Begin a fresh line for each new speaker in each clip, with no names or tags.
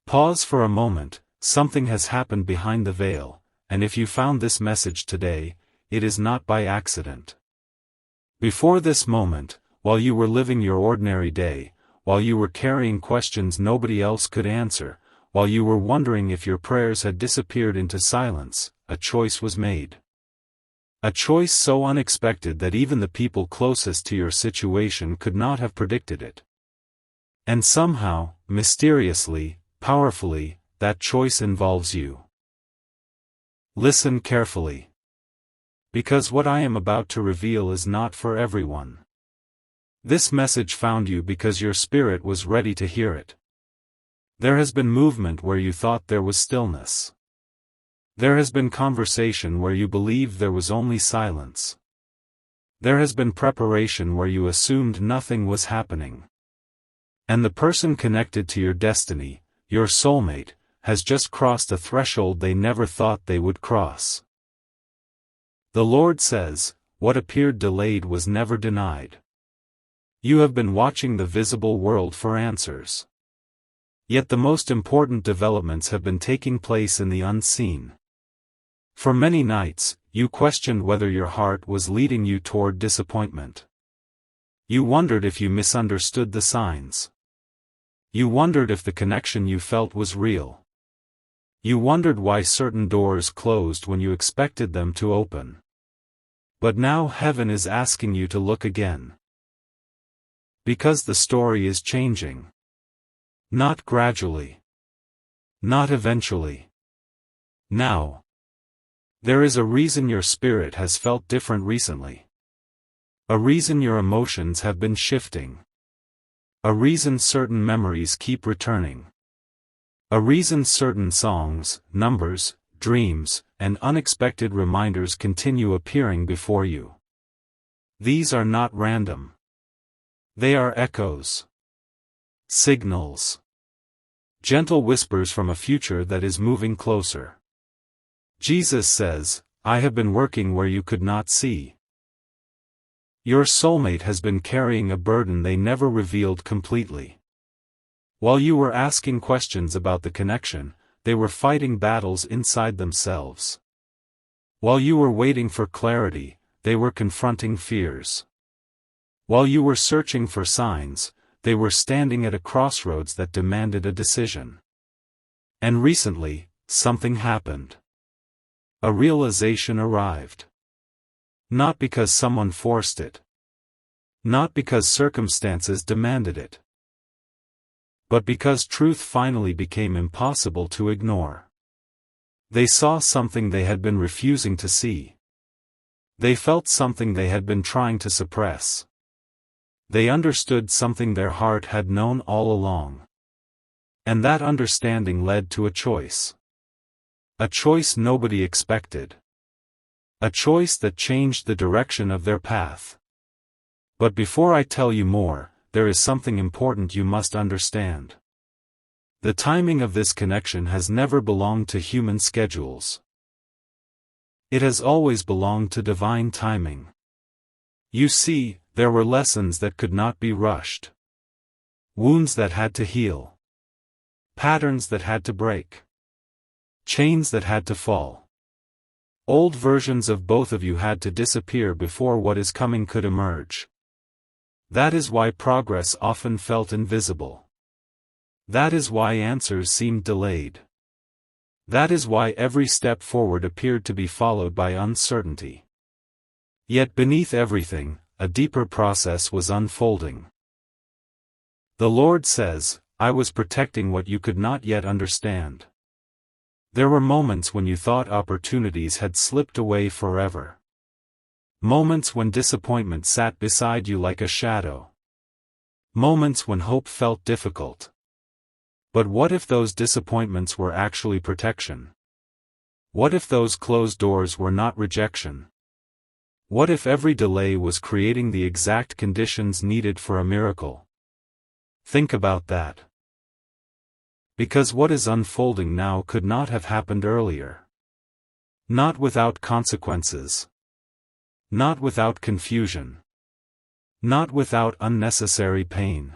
Pause for a moment. Something has happened behind the veil, and if you found this message today, it is not by accident. Before this moment, while you were living your ordinary day, while you were carrying questions nobody else could answer, while you were wondering if your prayers had disappeared into silence, a choice was made. A choice so unexpected that even the people closest to your situation could not have predicted it. And somehow, mysteriously, powerfully, that choice involves you. Listen carefully. Because what I am about to reveal is not for everyone. This message found you because your spirit was ready to hear it. There has been movement where you thought there was stillness. There has been conversation where you believed there was only silence. There has been preparation where you assumed nothing was happening. And the person connected to your destiny, your soulmate, has just crossed a threshold they never thought they would cross. The Lord says, what appeared delayed was never denied. You have been watching the visible world for answers. Yet the most important developments have been taking place in the unseen. For many nights, you questioned whether your heart was leading you toward disappointment. You wondered if you misunderstood the signs. You wondered if the connection you felt was real. You wondered why certain doors closed when you expected them to open. But now heaven is asking you to look again. Because the story is changing. Not gradually. Not eventually. Now. There is a reason your spirit has felt different recently. A reason your emotions have been shifting. A reason certain memories keep returning. A reason certain songs, numbers, dreams, and unexpected reminders continue appearing before you. These are not random. They are echoes. Signals. Gentle whispers from a future that is moving closer. Jesus says, I have been working where you could not see. Your soulmate has been carrying a burden they never revealed completely. While you were asking questions about the connection, they were fighting battles inside themselves. While you were waiting for clarity, they were confronting fears. While you were searching for signs, they were standing at a crossroads that demanded a decision. And recently, something happened. A realization arrived. Not because someone forced it. Not because circumstances demanded it. But because truth finally became impossible to ignore. They saw something they had been refusing to see. They felt something they had been trying to suppress. They understood something their heart had known all along. And that understanding led to a choice. A choice nobody expected. A choice that changed the direction of their path. But before I tell you more, there is something important you must understand. The timing of this connection has never belonged to human schedules. It has always belonged to divine timing. You see, there were lessons that could not be rushed. Wounds that had to heal. Patterns that had to break. Chains that had to fall. Old versions of both of you had to disappear before what is coming could emerge. That is why progress often felt invisible. That is why answers seemed delayed. That is why every step forward appeared to be followed by uncertainty. Yet beneath everything, a deeper process was unfolding. The Lord says, I was protecting what you could not yet understand. There were moments when you thought opportunities had slipped away forever. Moments when disappointment sat beside you like a shadow. Moments when hope felt difficult. But what if those disappointments were actually protection? What if those closed doors were not rejection? What if every delay was creating the exact conditions needed for a miracle? Think about that. Because what is unfolding now could not have happened earlier. Not without consequences. Not without confusion. Not without unnecessary pain.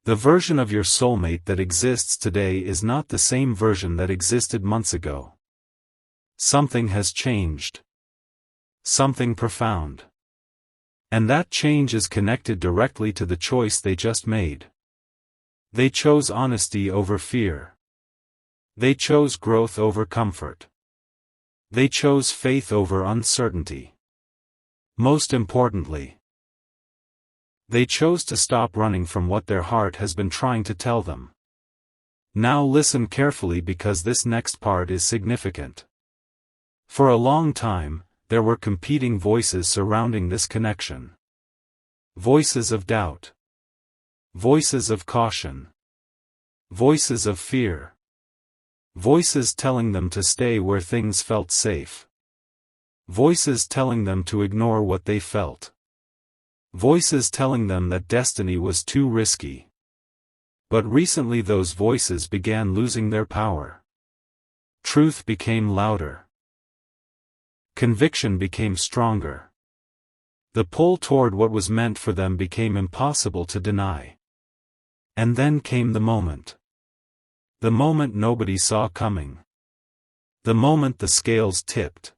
The version of your soulmate that exists today is not the same version that existed months ago. Something has changed. Something profound. And that change is connected directly to the choice they just made. They chose honesty over fear. They chose growth over comfort. They chose faith over uncertainty. Most importantly, they chose to stop running from what their heart has been trying to tell them. Now listen carefully because this next part is significant. For a long time, there were competing voices surrounding this connection. Voices of doubt. Voices of caution. Voices of fear. Voices telling them to stay where things felt safe. Voices telling them to ignore what they felt. Voices telling them that destiny was too risky. But recently those voices began losing their power. Truth became louder. Conviction became stronger. The pull toward what was meant for them became impossible to deny. And then came the moment. The moment nobody saw coming. The moment the scales tipped.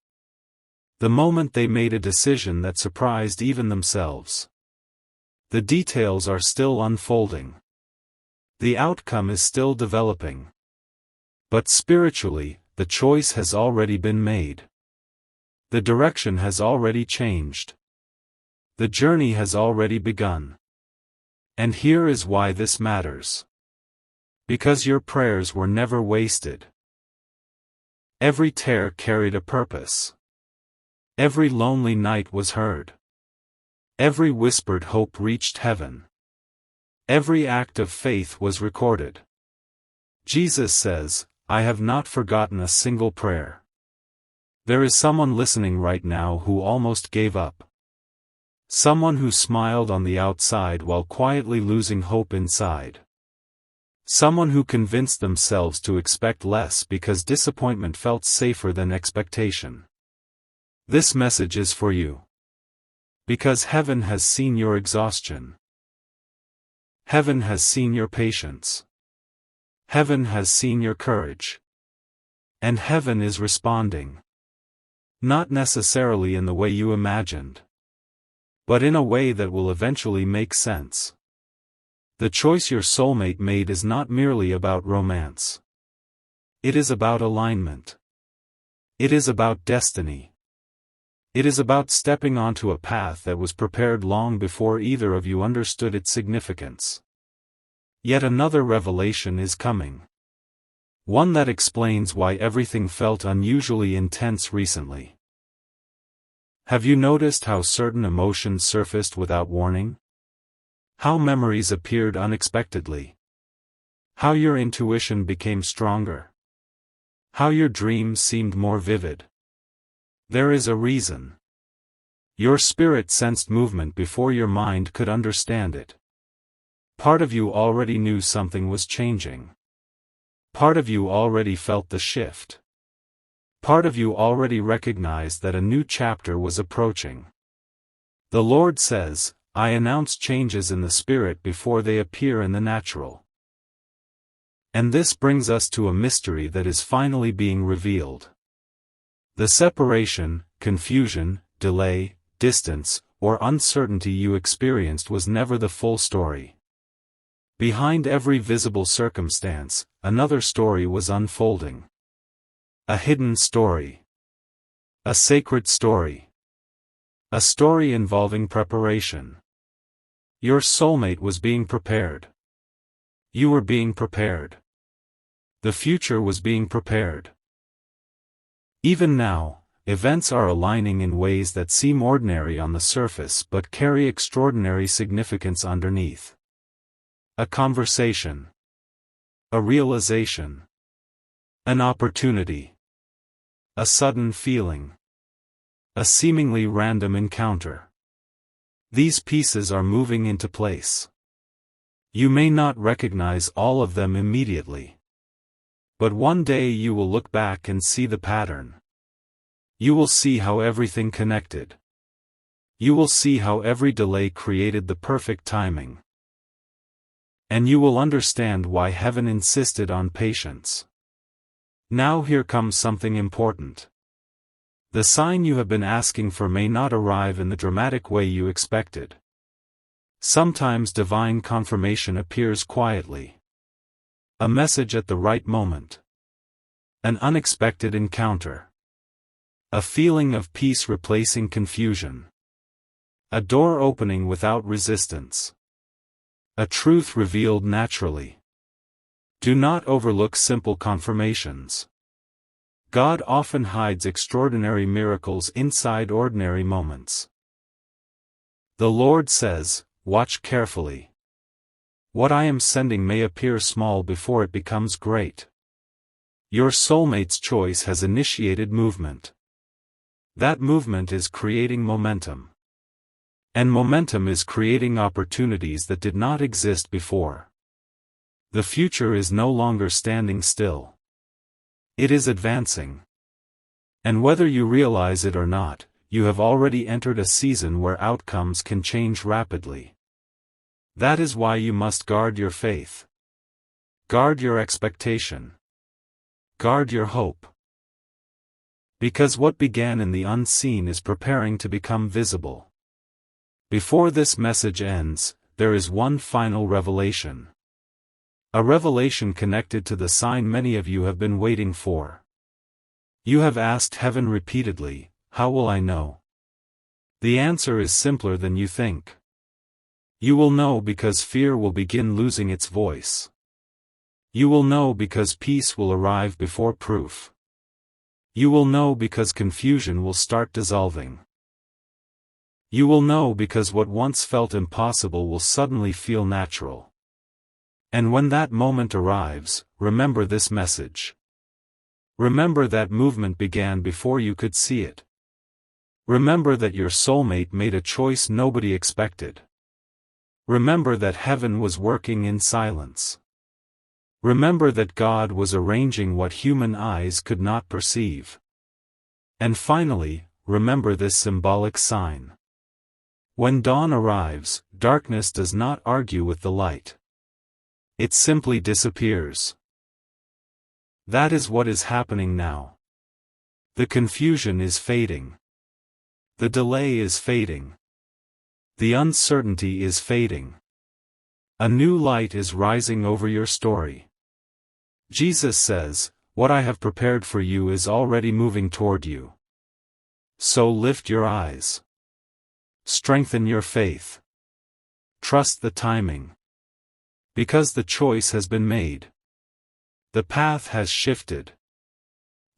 The moment they made a decision that surprised even themselves. The details are still unfolding. The outcome is still developing. But spiritually, the choice has already been made. The direction has already changed. The journey has already begun. And here is why this matters. Because your prayers were never wasted. Every tear carried a purpose. Every lonely night was heard. Every whispered hope reached heaven. Every act of faith was recorded. Jesus says, "I have not forgotten a single prayer." There is someone listening right now who almost gave up. Someone who smiled on the outside while quietly losing hope inside. Someone who convinced themselves to expect less because disappointment felt safer than expectation. This message is for you. Because heaven has seen your exhaustion. Heaven has seen your patience. Heaven has seen your courage. And heaven is responding. Not necessarily in the way you imagined. But in a way that will eventually make sense. The choice your soulmate made is not merely about romance. It is about alignment. It is about destiny. It is about stepping onto a path that was prepared long before either of you understood its significance. Yet another revelation is coming. One that explains why everything felt unusually intense recently. Have you noticed how certain emotions surfaced without warning? How memories appeared unexpectedly? How your intuition became stronger? How your dreams seemed more vivid? There is a reason. Your spirit sensed movement before your mind could understand it. Part of you already knew something was changing. Part of you already felt the shift. Part of you already recognized that a new chapter was approaching. The Lord says, "I announce changes in the spirit before they appear in the natural." And this brings us to a mystery that is finally being revealed. The separation, confusion, delay, distance, or uncertainty you experienced was never the full story. Behind every visible circumstance, another story was unfolding. A hidden story. A sacred story. A story involving preparation. Your soulmate was being prepared. You were being prepared. The future was being prepared. Even now, events are aligning in ways that seem ordinary on the surface but carry extraordinary significance underneath. A conversation. A realization. An opportunity. A sudden feeling. A seemingly random encounter. These pieces are moving into place. You may not recognize all of them immediately. But one day you will look back and see the pattern. You will see how everything connected. You will see how every delay created the perfect timing. And you will understand why heaven insisted on patience. Now here comes something important. The sign you have been asking for may not arrive in the dramatic way you expected. Sometimes divine confirmation appears quietly. A message at the right moment. An unexpected encounter. A feeling of peace replacing confusion. A door opening without resistance. A truth revealed naturally. Do not overlook simple confirmations. God often hides extraordinary miracles inside ordinary moments. The Lord says, "Watch carefully. What I am sending may appear small before it becomes great." Your soulmate's choice has initiated movement. That movement is creating momentum. And momentum is creating opportunities that did not exist before. The future is no longer standing still. It is advancing. And whether you realize it or not, you have already entered a season where outcomes can change rapidly. That is why you must guard your faith. Guard your expectation. Guard your hope. Because what began in the unseen is preparing to become visible. Before this message ends, there is one final revelation. A revelation connected to the sign many of you have been waiting for. You have asked heaven repeatedly, "How will I know?" The answer is simpler than you think. You will know because fear will begin losing its voice. You will know because peace will arrive before proof. You will know because confusion will start dissolving. You will know because what once felt impossible will suddenly feel natural. And when that moment arrives, remember this message. Remember that movement began before you could see it. Remember that your soulmate made a choice nobody expected. Remember that heaven was working in silence. Remember that God was arranging what human eyes could not perceive. And finally, remember this symbolic sign. When dawn arrives, darkness does not argue with the light. It simply disappears. That is what is happening now. The confusion is fading. The delay is fading. The uncertainty is fading. A new light is rising over your story. Jesus says, "What I have prepared for you is already moving toward you." So lift your eyes. Strengthen your faith. Trust the timing. Because the choice has been made. The path has shifted.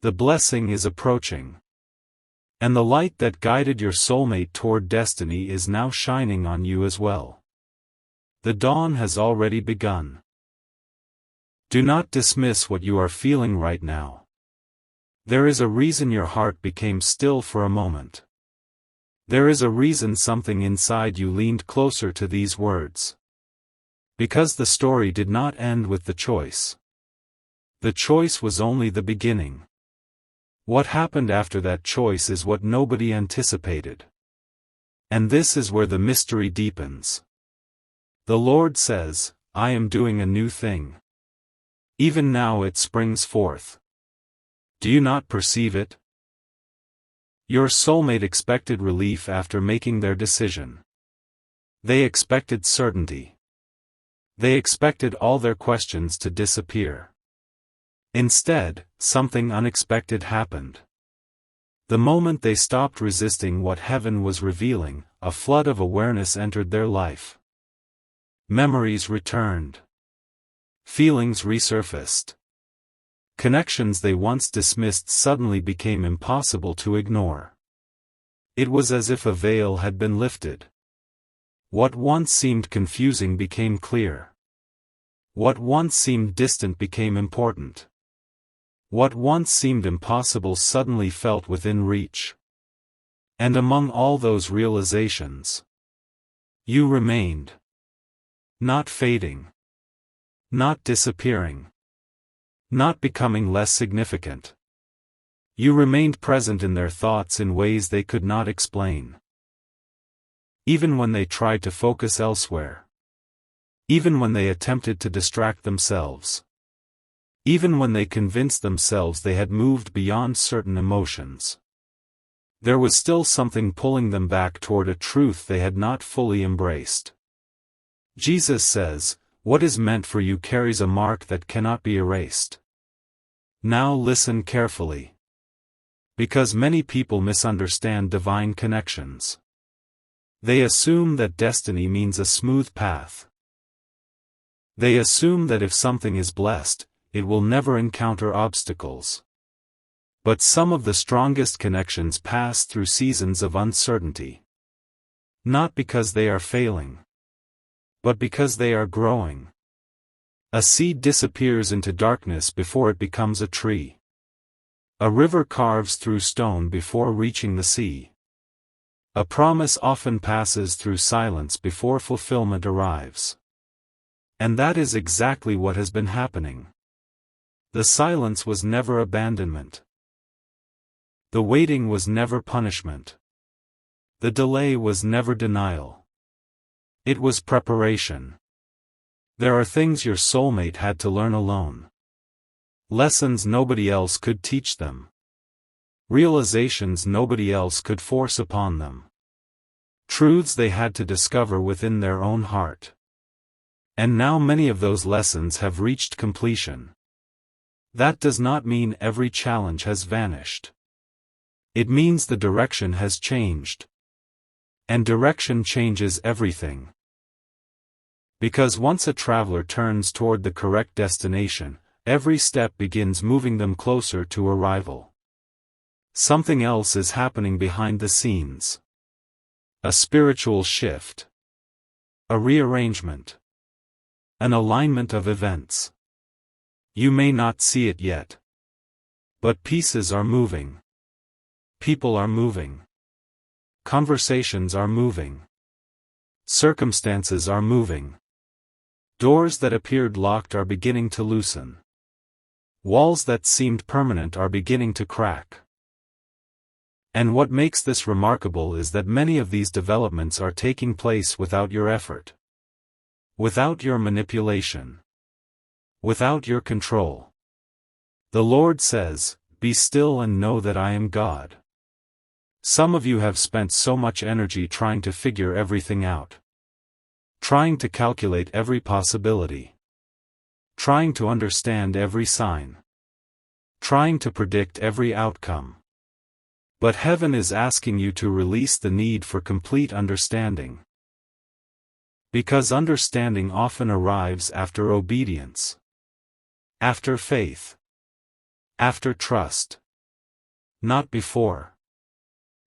The blessing is approaching. And the light that guided your soulmate toward destiny is now shining on you as well. The dawn has already begun. Do not dismiss what you are feeling right now. There is a reason your heart became still for a moment. There is a reason something inside you leaned closer to these words. Because the story did not end with the choice. The choice was only the beginning. What happened after that choice is what nobody anticipated. And this is where the mystery deepens. The Lord says, "I am doing a new thing. Even now it springs forth." Do you not perceive it? Your soulmate expected relief after making their decision. They expected certainty. They expected all their questions to disappear. Instead, something unexpected happened. The moment they stopped resisting what heaven was revealing, a flood of awareness entered their life. Memories returned. Feelings resurfaced. Connections they once dismissed suddenly became impossible to ignore. It was as if a veil had been lifted. What once seemed confusing became clear. What once seemed distant became important. What once seemed impossible suddenly felt within reach. And among all those realizations, you remained. Not fading. Not disappearing. Not becoming less significant. You remained present in their thoughts in ways they could not explain. Even when they tried to focus elsewhere. Even when they attempted to distract themselves. Even when they convinced themselves they had moved beyond certain emotions. There was still something pulling them back toward a truth they had not fully embraced. Jesus says, "What is meant for you carries a mark that cannot be erased." Now listen carefully. Because many people misunderstand divine connections. They assume that destiny means a smooth path. They assume that if something is blessed, it will never encounter obstacles. But some of the strongest connections pass through seasons of uncertainty. Not because they are failing, but because they are growing. A seed disappears into darkness before it becomes a tree. A river carves through stone before reaching the sea. A promise often passes through silence before fulfillment arrives. And that is exactly what has been happening. The silence was never abandonment. The waiting was never punishment. The delay was never denial. It was preparation. There are things your soulmate had to learn alone. Lessons nobody else could teach them. Realizations nobody else could force upon them. Truths they had to discover within their own heart. And now many of those lessons have reached completion. That does not mean every challenge has vanished. It means the direction has changed. And direction changes everything. Because once a traveler turns toward the correct destination, every step begins moving them closer to arrival. Something else is happening behind the scenes. A spiritual shift. A rearrangement. An alignment of events. You may not see it yet. But pieces are moving. People are moving. Conversations are moving. Circumstances are moving. Doors that appeared locked are beginning to loosen. Walls that seemed permanent are beginning to crack. And what makes this remarkable is that many of these developments are taking place without your effort. Without your manipulation. Without your control. The Lord says, "Be still and know that I am God." Some of you have spent so much energy trying to figure everything out. Trying to calculate every possibility. Trying to understand every sign. Trying to predict every outcome. But heaven is asking you to release the need for complete understanding. Because understanding often arrives after obedience. After faith. After trust. Not before.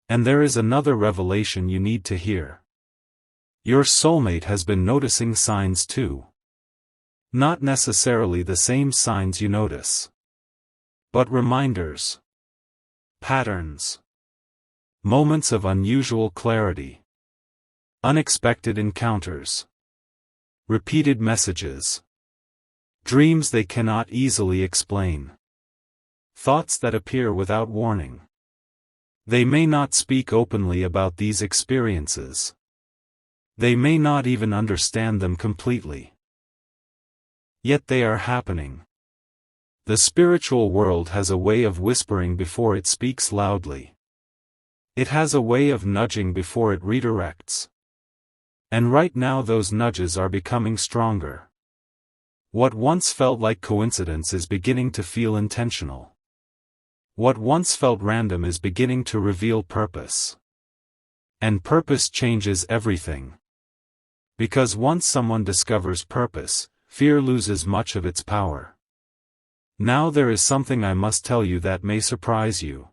And there is another revelation you need to hear. Your soulmate has been noticing signs too. Not necessarily the same signs you notice. But reminders. Patterns. Moments of unusual clarity. Unexpected encounters. Repeated messages. Dreams they cannot easily explain. Thoughts that appear without warning. They may not speak openly about these experiences. They may not even understand them completely. Yet they are happening. The spiritual world has a way of whispering before it speaks loudly. It has a way of nudging before it redirects. And right now those nudges are becoming stronger. What once felt like coincidence is beginning to feel intentional. What once felt random is beginning to reveal purpose. And purpose changes everything. Because once someone discovers purpose, fear loses much of its power. Now there is something I must tell you that may surprise you.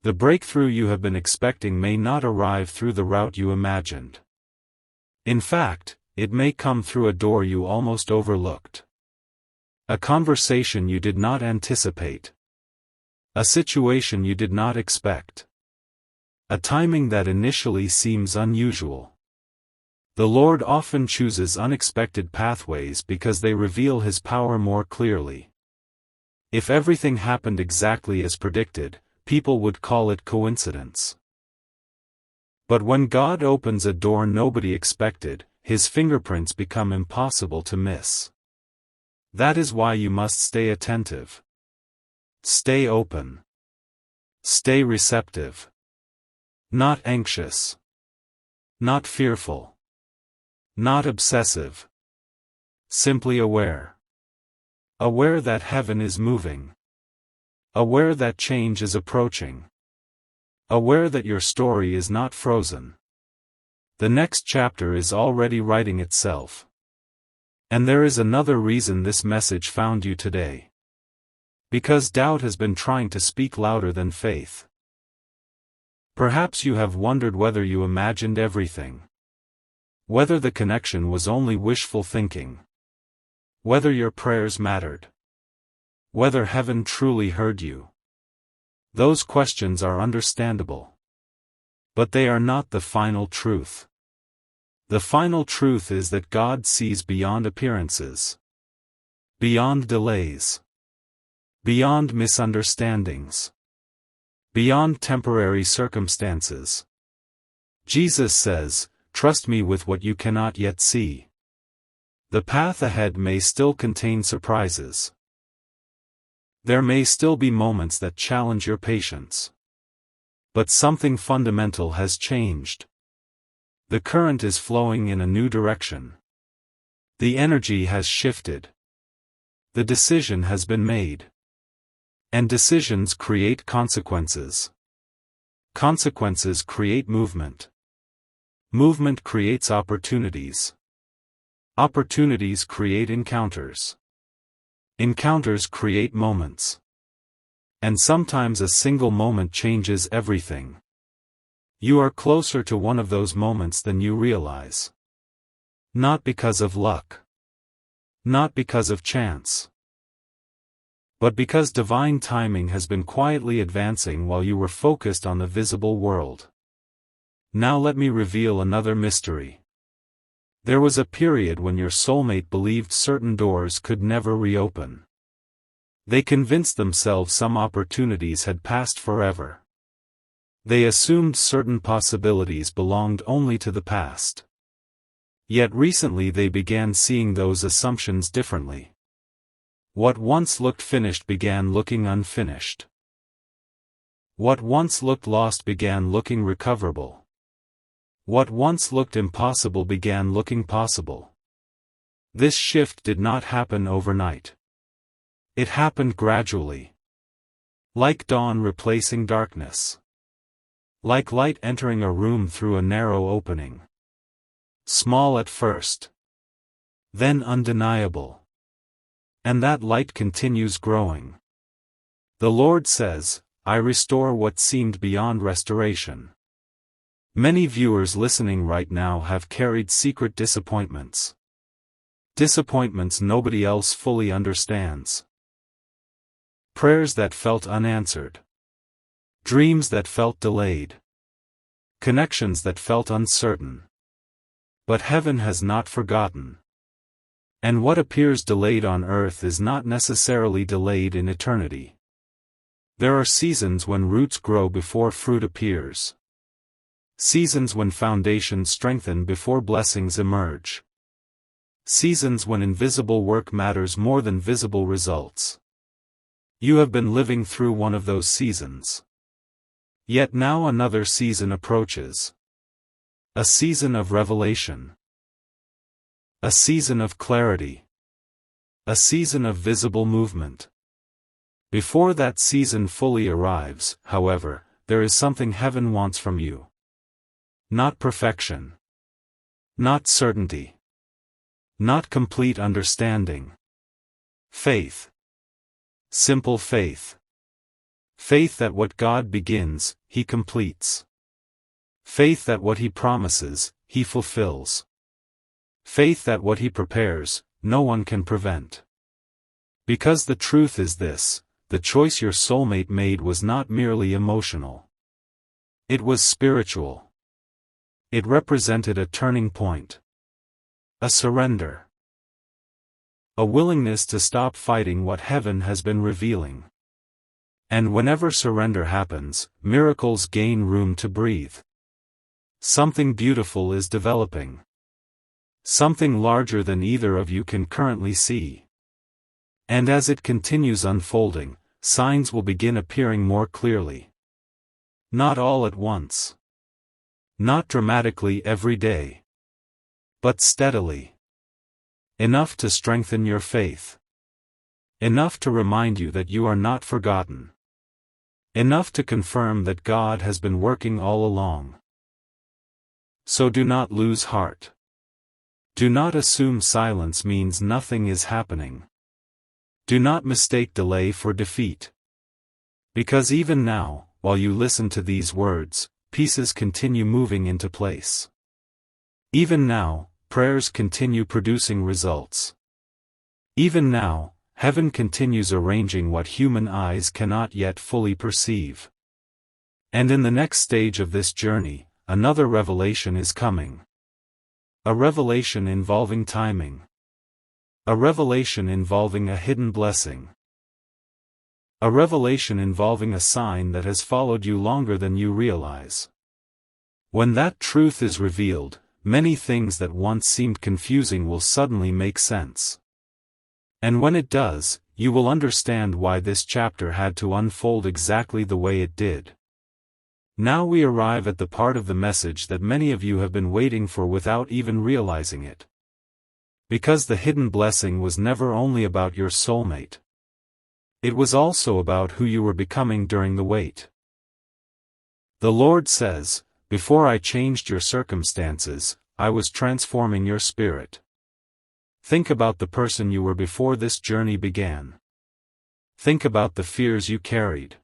The breakthrough you have been expecting may not arrive through the route you imagined. In fact, it may come through a door you almost overlooked. A conversation you did not anticipate. A situation you did not expect. A timing that initially seems unusual. The Lord often chooses unexpected pathways because they reveal His power more clearly. If everything happened exactly as predicted, people would call it coincidence. But when God opens a door nobody expected, his fingerprints become impossible to miss. That is why you must stay attentive. Stay open. Stay receptive. Not anxious. Not fearful. Not obsessive. Simply aware. Aware that heaven is moving. Aware that change is approaching. Aware that your story is not frozen. The next chapter is already writing itself. And there is another reason this message found you today. Because doubt has been trying to speak louder than faith. Perhaps you have wondered whether you imagined everything. Whether the connection was only wishful thinking. Whether your prayers mattered. Whether heaven truly heard you. Those questions are understandable. But they are not the final truth. The final truth is that God sees beyond appearances. Beyond delays. Beyond misunderstandings. Beyond temporary circumstances. Jesus says, "Trust me with what you cannot yet see." The path ahead may still contain surprises. There may still be moments that challenge your patience. But something fundamental has changed. The current is flowing in a new direction. The energy has shifted. The decision has been made. And decisions create consequences. Consequences create movement. Movement creates opportunities. Opportunities create encounters. Encounters create moments. And sometimes a single moment changes everything. You are closer to one of those moments than you realize. Not because of luck. Not because of chance. But because divine timing has been quietly advancing while you were focused on the visible world. Now let me reveal another mystery. There was a period when your soulmate believed certain doors could never reopen. They convinced themselves some opportunities had passed forever. They assumed certain possibilities belonged only to the past. Yet recently they began seeing those assumptions differently. What once looked finished began looking unfinished. What once looked lost began looking recoverable. What once looked impossible began looking possible. This shift did not happen overnight. It happened gradually. Like dawn replacing darkness. Like light entering a room through a narrow opening. Small at first. Then undeniable. And that light continues growing. The Lord says, "I restore what seemed beyond restoration." Many viewers listening right now have carried secret disappointments. Disappointments nobody else fully understands. Prayers that felt unanswered. Dreams that felt delayed. Connections that felt uncertain. But heaven has not forgotten. And what appears delayed on earth is not necessarily delayed in eternity. There are seasons when roots grow before fruit appears. Seasons when foundations strengthen before blessings emerge. Seasons when invisible work matters more than visible results. You have been living through one of those seasons. Yet now another season approaches. A season of revelation. A season of clarity. A season of visible movement. Before that season fully arrives, however, there is something heaven wants from you. Not perfection. Not certainty. Not complete understanding. Faith. Simple faith. Faith that what God begins, He completes. Faith that what He promises, He fulfills. Faith that what He prepares, no one can prevent. Because the truth is this, the choice your soulmate made was not merely emotional. It was spiritual. It represented a turning point. A surrender. A willingness to stop fighting what heaven has been revealing. And whenever surrender happens, miracles gain room to breathe. Something beautiful is developing. something larger than either of you can currently see. And as it continues unfolding, signs will begin appearing more clearly. Not all at once. Not dramatically every day. But steadily. Enough to strengthen your faith. Enough to remind you that you are not forgotten. Enough to confirm that God has been working all along. So do not lose heart. Do not assume silence means nothing is happening. Do not mistake delay for defeat. Because even now, while you listen to these words, pieces continue moving into place. Even now, prayers continue producing results. Even now, heaven continues arranging what human eyes cannot yet fully perceive. And in the next stage of this journey, another revelation is coming. A revelation involving timing. A revelation involving a hidden blessing. A revelation involving a sign that has followed you longer than you realize. When that truth is revealed, many things that once seemed confusing will suddenly make sense. And when it does, you will understand why this chapter had to unfold exactly the way it did. Now we arrive at the part of the message that many of you have been waiting for without even realizing it. Because the hidden blessing was never only about your soulmate. It was also about who you were becoming during the wait. The Lord says, "Before I changed your circumstances, I was transforming your spirit." Think about the person you were before this journey began. Think about the fears you carried.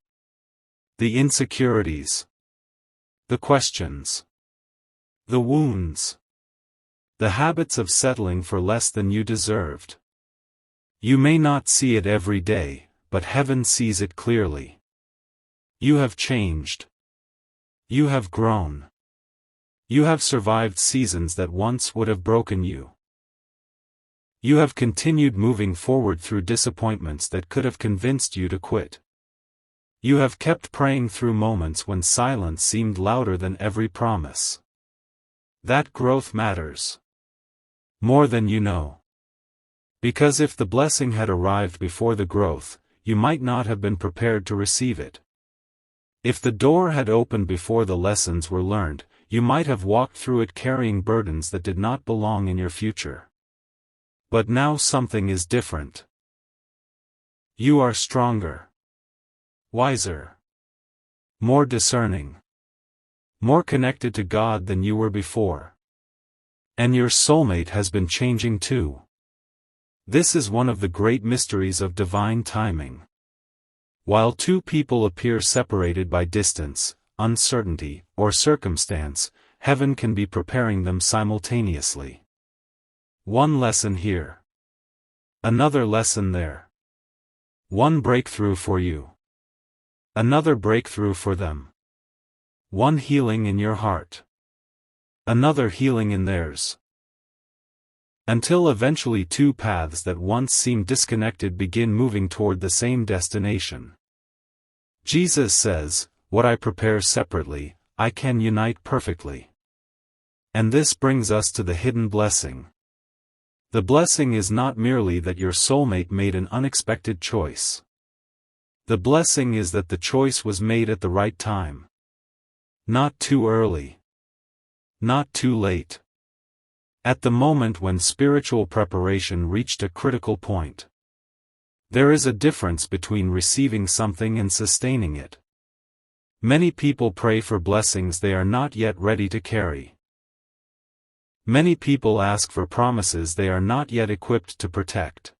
The insecurities. The questions. The wounds. The habits of settling for less than you deserved. You may not see it every day, but heaven sees it clearly. You have changed. You have grown. You have survived seasons that once would have broken you. You have continued moving forward through disappointments that could have convinced you to quit. You have kept praying through moments when silence seemed louder than every promise. That growth matters. More than you know. Because if the blessing had arrived before the growth, you might not have been prepared to receive it. If the door had opened before the lessons were learned, you might have walked through it carrying burdens that did not belong in your future. But now something is different. You are stronger. Wiser. More discerning. More connected to God than you were before. And your soulmate has been changing too. This is one of the great mysteries of divine timing. While two people appear separated by distance, uncertainty, or circumstance, heaven can be preparing them simultaneously. One lesson here. Another lesson there. One breakthrough for you. Another breakthrough for them. One healing in your heart. Another healing in theirs. Until eventually two paths that once seemed disconnected begin moving toward the same destination. Jesus says, "What I prepare separately, I can unite perfectly." And this brings us to the hidden blessing. The blessing is not merely that your soulmate made an unexpected choice. The blessing is that the choice was made at the right time. Not too early. Not too late. At the moment when spiritual preparation reached a critical point. There is a difference between receiving something and sustaining it. Many people pray for blessings they are not yet ready to carry. Many people ask for promises they are not yet equipped to protect.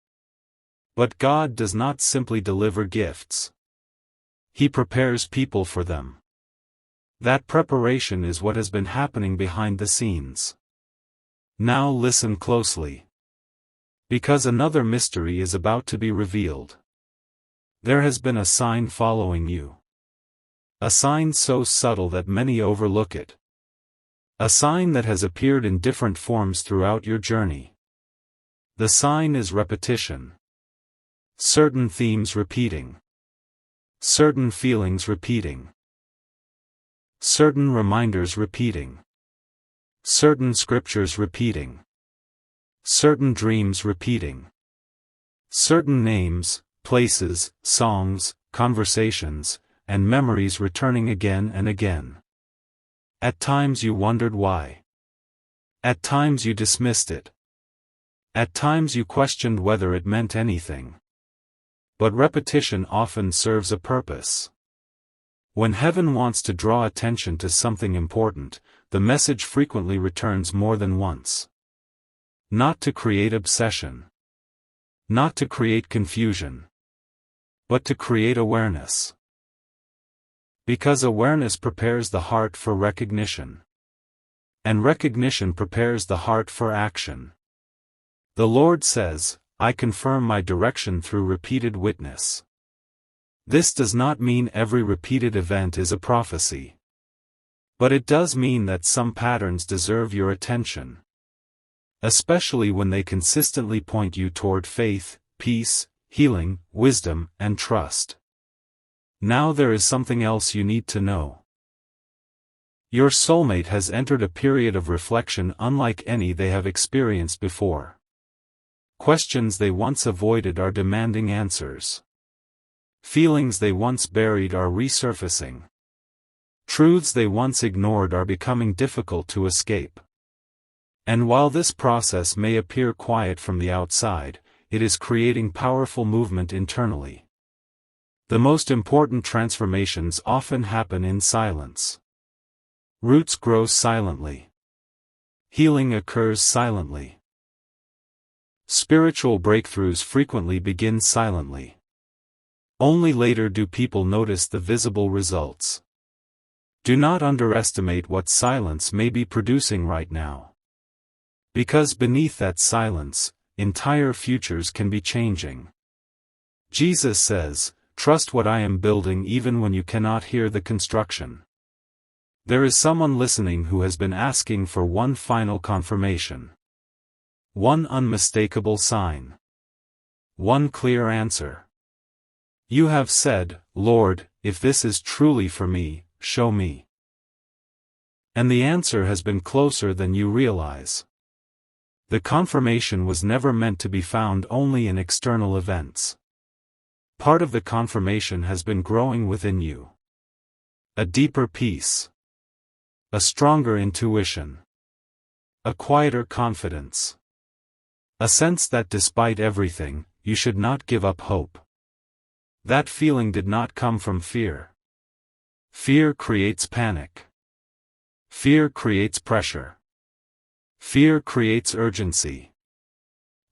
But God does not simply deliver gifts. He prepares people for them. That preparation is what has been happening behind the scenes. Now listen closely. Because another mystery is about to be revealed. There has been a sign following you. A sign so subtle that many overlook it. A sign that has appeared in different forms throughout your journey. The sign is repetition. Certain themes repeating. Certain feelings repeating. Certain reminders repeating. Certain scriptures repeating. certain dreams repeating. Certain names, places, songs, conversations, and memories returning again and again. At times you wondered why. At times you dismissed it. At times you questioned whether it meant anything. But repetition often serves a purpose. When heaven wants to draw attention to something important, the message frequently returns more than once. Not to create obsession. Not to create confusion. But to create awareness. Because awareness prepares the heart for recognition. And recognition prepares the heart for action. The Lord says, I confirm my direction through repeated witness. This does not mean every repeated event is a prophecy. But it does mean that some patterns deserve your attention. Especially when they consistently point you toward faith, peace, healing, wisdom, and trust. Now there is something else you need to know. Your soulmate has entered a period of reflection unlike any they have experienced before. Questions they once avoided are demanding answers. Feelings they once buried are resurfacing. Truths they once ignored are becoming difficult to escape. And while this process may appear quiet from the outside, it is creating powerful movement internally. The most important transformations often happen in silence. Roots grow silently. Healing occurs silently. Spiritual breakthroughs frequently begin silently. Only later do people notice the visible results. Do not underestimate what silence may be producing right now. Because beneath that silence, entire futures can be changing. Jesus says, trust what I am building even when you cannot hear the construction. There is someone listening who has been asking for one final confirmation. One unmistakable sign. One clear answer. You have said, Lord, if this is truly for me, show me. And the answer has been closer than you realize. The confirmation was never meant to be found only in external events. Part of the confirmation has been growing within you. A deeper peace. A stronger intuition. A quieter confidence. A sense that despite everything, you should not give up hope. That feeling did not come from fear. Fear creates panic. Fear creates pressure. Fear creates urgency.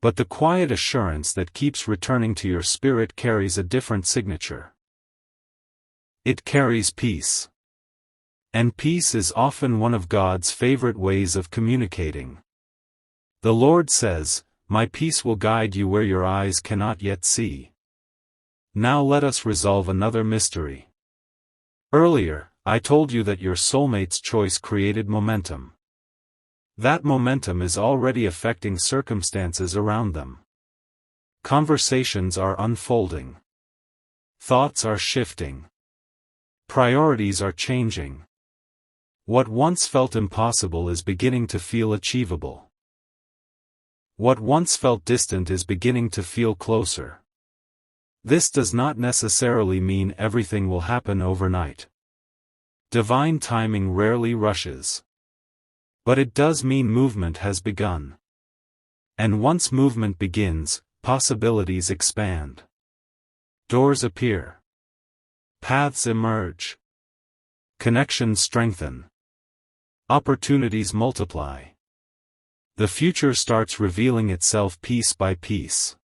But the quiet assurance that keeps returning to your spirit carries a different signature. It carries peace. And peace is often one of God's favorite ways of communicating. The Lord says, my peace will guide you where your eyes cannot yet see. Now let us resolve another mystery. Earlier, I told you that your soulmate's choice created momentum. That momentum is already affecting circumstances around them. Conversations are unfolding. Thoughts are shifting. Priorities are changing. What once felt impossible is beginning to feel achievable. What once felt distant is beginning to feel closer. This does not necessarily mean everything will happen overnight. Divine timing rarely rushes. But it does mean movement has begun. And once movement begins, possibilities expand. Doors appear. Paths emerge. Connections strengthen. Opportunities multiply. The future starts revealing itself piece by piece.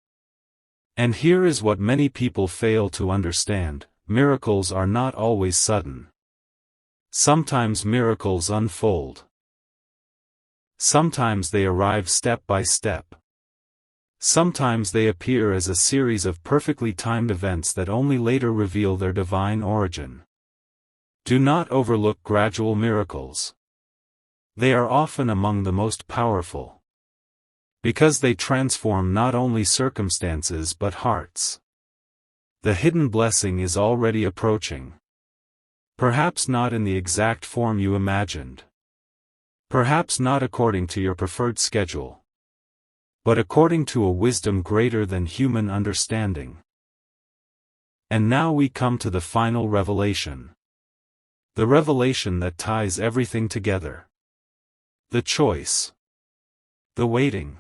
And here is what many people fail to understand: miracles are not always sudden. Sometimes miracles unfold. Sometimes they arrive step by step. Sometimes they appear as a series of perfectly timed events that only later reveal their divine origin. Do not overlook gradual miracles. They are often among the most powerful. Because they transform not only circumstances but hearts. The hidden blessing is already approaching. Perhaps not in the exact form you imagined. Perhaps not according to your preferred schedule. but according to a wisdom greater than human understanding. And now we come to the final revelation. The revelation that ties everything together. The choice. The waiting.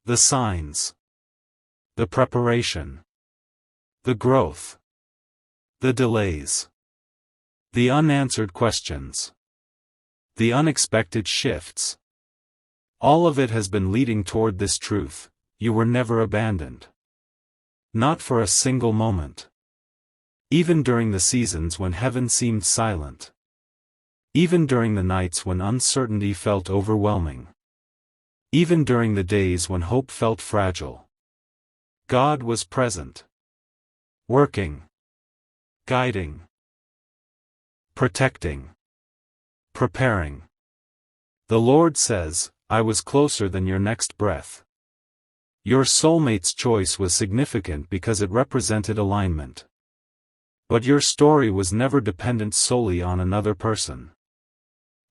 The signs. The preparation. The growth. The delays. The unanswered questions. The unexpected shifts. All of it has been leading toward this truth: you were never abandoned. Not for a single moment. Even during the seasons when heaven seemed silent. Even during the nights when uncertainty felt overwhelming. Even during the days when hope felt fragile. God was present. Working. Guiding. Protecting. Preparing. The Lord says, I was closer than your next breath. Your soulmate's choice was significant because it represented alignment. But your story was never dependent solely on another person.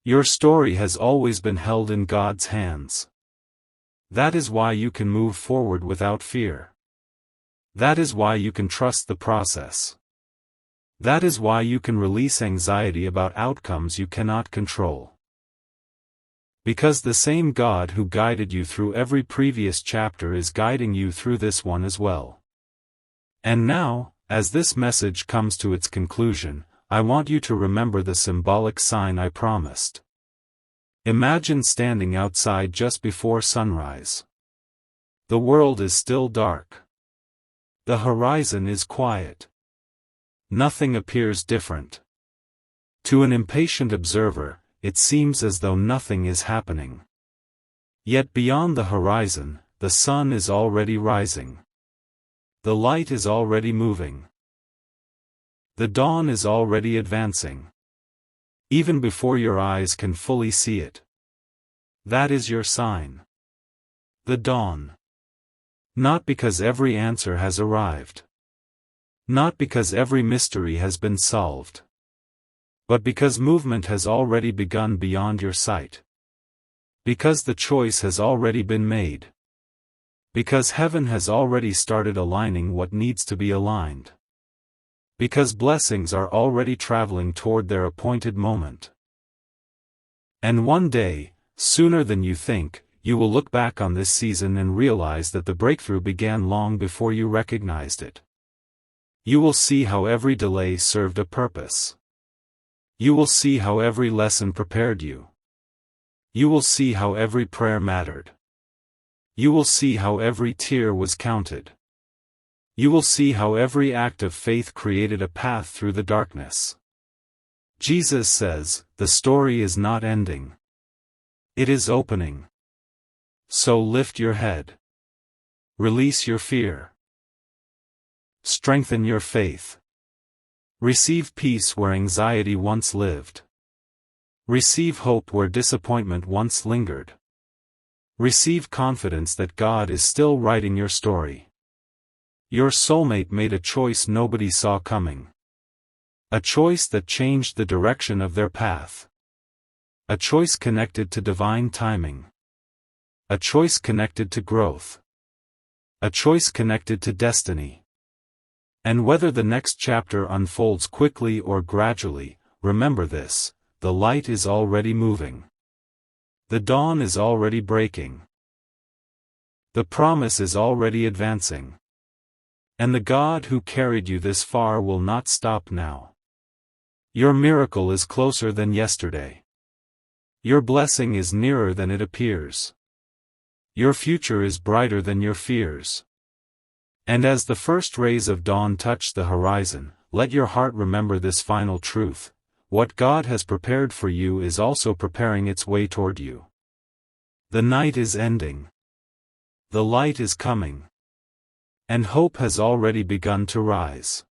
Your story has always been held in God's hands. That is why you can move forward without fear. That is why you can trust the process. That is why you can release anxiety about outcomes you cannot control. Because the same God who guided you through every previous chapter is guiding you through this one as well. And now, as this message comes to its conclusion, I want you to remember the symbolic sign I promised. Imagine standing outside just before sunrise. The world is still dark. The horizon is quiet. Nothing appears different. To an impatient observer, it seems as though nothing is happening. Yet beyond the horizon, the sun is already rising. The light is already moving. The dawn is already advancing. Even before your eyes can fully see it. That is your sign. The dawn. Not because every answer has arrived. Not because every mystery has been solved. But because movement has already begun beyond your sight. Because the choice has already been made. Because heaven has already started aligning what needs to be aligned. Because blessings are already traveling toward their appointed moment. And one day, sooner than you think, you will look back on this season and realize that the breakthrough began long before you recognized it. You will see how every delay served a purpose. You will see how every lesson prepared you. You will see how every prayer mattered. You will see how every tear was counted. You will see how every act of faith created a path through the darkness. Jesus says, the story is not ending. It is opening. So lift your head. Release your fear. Strengthen your faith. Receive peace where anxiety once lived. Receive hope where disappointment once lingered. Receive confidence that God is still writing your story. Your soulmate made a choice nobody saw coming. A choice that changed the direction of their path. A choice connected to divine timing. A choice connected to growth. A choice connected to destiny. And whether the next chapter unfolds quickly or gradually, remember this: the light is already moving. The dawn is already breaking. The promise is already advancing. And the God who carried you this far will not stop now. Your miracle is closer than yesterday. Your blessing is nearer than it appears. Your future is brighter than your fears. And as the first rays of dawn touch the horizon, let your heart remember this final truth: what God has prepared for you is also preparing its way toward you. The night is ending. The light is coming. And hope has already begun to rise.